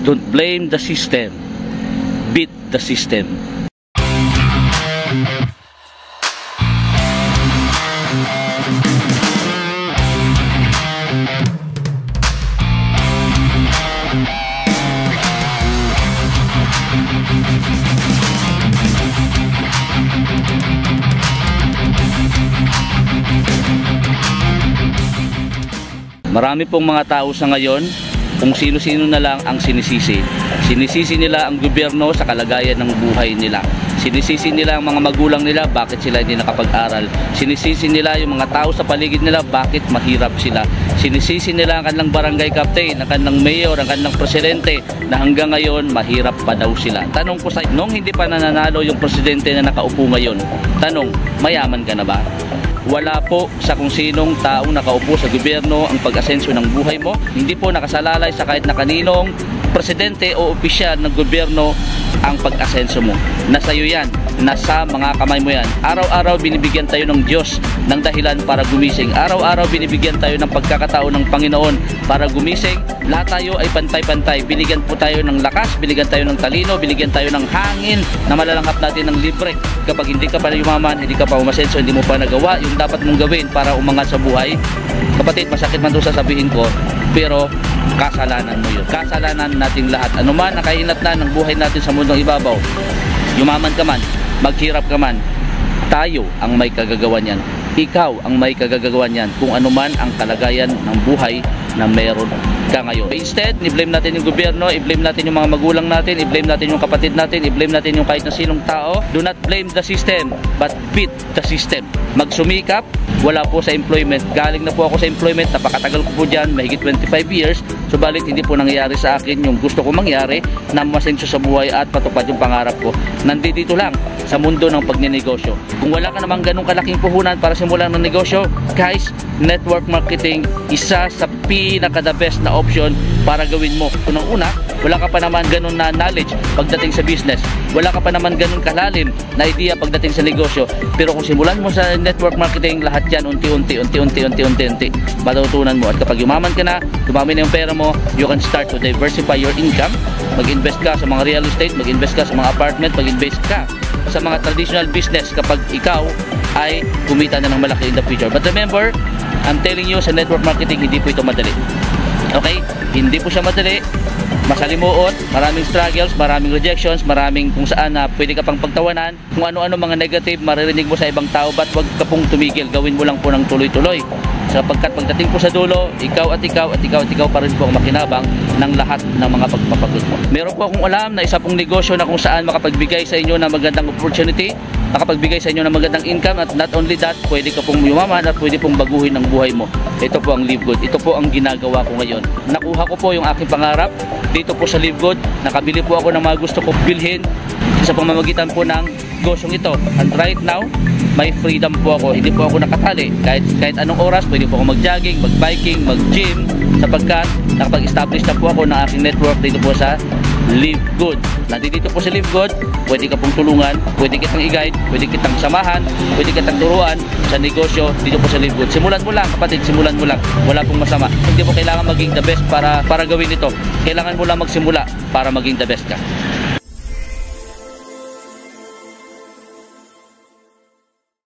Don't blame the system. Beat the system. Marami pong mga tao sa ngayon, kung sino-sino na lang ang sinisisi. Sinisisi nila ang gobyerno sa kalagayan ng buhay nila. Sinisisi nila ang mga magulang nila, bakit sila hindi nakapag-aral. Sinisisi nila yung mga tao sa paligid nila, bakit mahirap sila. Sinisisi nila ang kanilang barangay captain, ang kanilang mayor, ang kanilang presidente, na hanggang ngayon mahirap pa daw sila. Tanong ko sa nung hindi pa nananalo yung presidente na nakaupo ngayon, tanong, mayaman ka na ba? Wala po sa kung sinong taong nakaupo sa gobyerno ang pag-asenso ng buhay mo. Hindi po nakasalalay sa kahit na kaninong presidente o opisyal ng gobyerno ang pag-asenso mo. Nasa iyo yan, nasa mga kamay mo yan. Araw-araw binibigyan tayo ng Diyos ng dahilan para gumising. Araw-araw binibigyan tayo ng pagkakataon ng Panginoon para gumising. Lahat tayo ay pantay-pantay. Binigyan po tayo ng lakas, binigyan tayo ng talino, binigyan tayo ng hangin na malalanghap natin ng libre. Kapag hindi ka pa yumaman, hindi ka pa umasenso, hindi mo pa nagawa yung dapat mong gawin para umangat sa buhay. Kapatid, masakit man doon sasabihin ko, pero kasalanan mo yun. Kasalanan nating lahat. Ano man nakahinat na ng buhay natin sa mundong ibabaw, yumaman ka man, maghirap ka man, tayo ang may kagagawan yan. Ikaw ang may kagagawan yan kung ano man ang kalagayan ng buhay na meron ka ngayon. Instead, i-blame natin yung gobyerno, i-blame natin yung mga magulang natin, i-blame natin yung kapatid natin, i-blame natin yung kahit na sinong tao. Do not blame the system, but beat the system. Magsumikap, wala po sa employment. Galing na po ako sa employment, napakatagal ko po dyan, mahigit 25 years. Subalit hindi po nangyari sa akin yung gusto ko mangyari na masenso sa buhay at patupad yung pangarap ko. Nandito lang sa mundo ng pagnenegosyo. Kung wala ka namang ganong kalaking puhunan para simulan ng negosyo, guys, network marketing, isa sa pinaka-the best na option para gawin mo. Unang-una, wala ka pa naman ganun na knowledge pagdating sa business. Wala ka pa naman ganun kalalim na idea pagdating sa negosyo. Pero kung simulan mo sa network marketing, lahat yan unti-unti matutunan mo. At kapag yumaman ka na, dumami na yung pera mo, you can start to diversify your income. Mag-invest ka sa mga real estate, mag-invest ka sa mga apartment, mag-invest ka sa mga traditional business kapag ikaw ay kumita na ng malaki in the future. But remember, I'm telling you, sa network marketing, hindi po ito madali. Okay? Hindi po siya madali. Masalimuot, maraming struggles, maraming rejections, maraming kung saan na pwede ka pang pagtawanan. Kung ano-ano mga negative maririnig mo sa ibang tao, but wag ka pong tumigil. Gawin mo lang po ng tuloy-tuloy. Sapagkat pagdating po sa dulo, ikaw pa rin po ang makinabang ng lahat ng mga pagpapagod mo. Meron po akong alam na isa pong negosyo na kung saan makapagbigay sa inyo ng magandang opportunity, makapagbigay sa inyo ng magandang income, at not only that, pwede ka pong yumaman at pwede pong baguhin ang buhay mo. Ito po ang Live Good. Ito po ang ginagawa ko ngayon. Nakuha ko po yung aking pangarap dito po sa Live Good. Nakabili po ako ng mga gusto ko bilhin sa pamamagitan po ng negosyong ito. And right now, may freedom po ako. Hindi po ako nakatali. Kahit anong oras, pwede po ako mag-jogging, mag-biking, mag-gym, sapagkat nakapag-establish na po ako ng aking network dito po sa Live Good. Nandito po sa Live Good, pwede ka pong tulungan, pwede kitang i-guide, pwede kitang samahan, pwede kitang turuan sa negosyo dito po sa Live Good. Simulan mo lang, kapatid, simulan mo lang. Wala pong masama. Hindi mo kailangan maging the best para gawin ito. Kailangan mo lang magsimula para maging the best ka.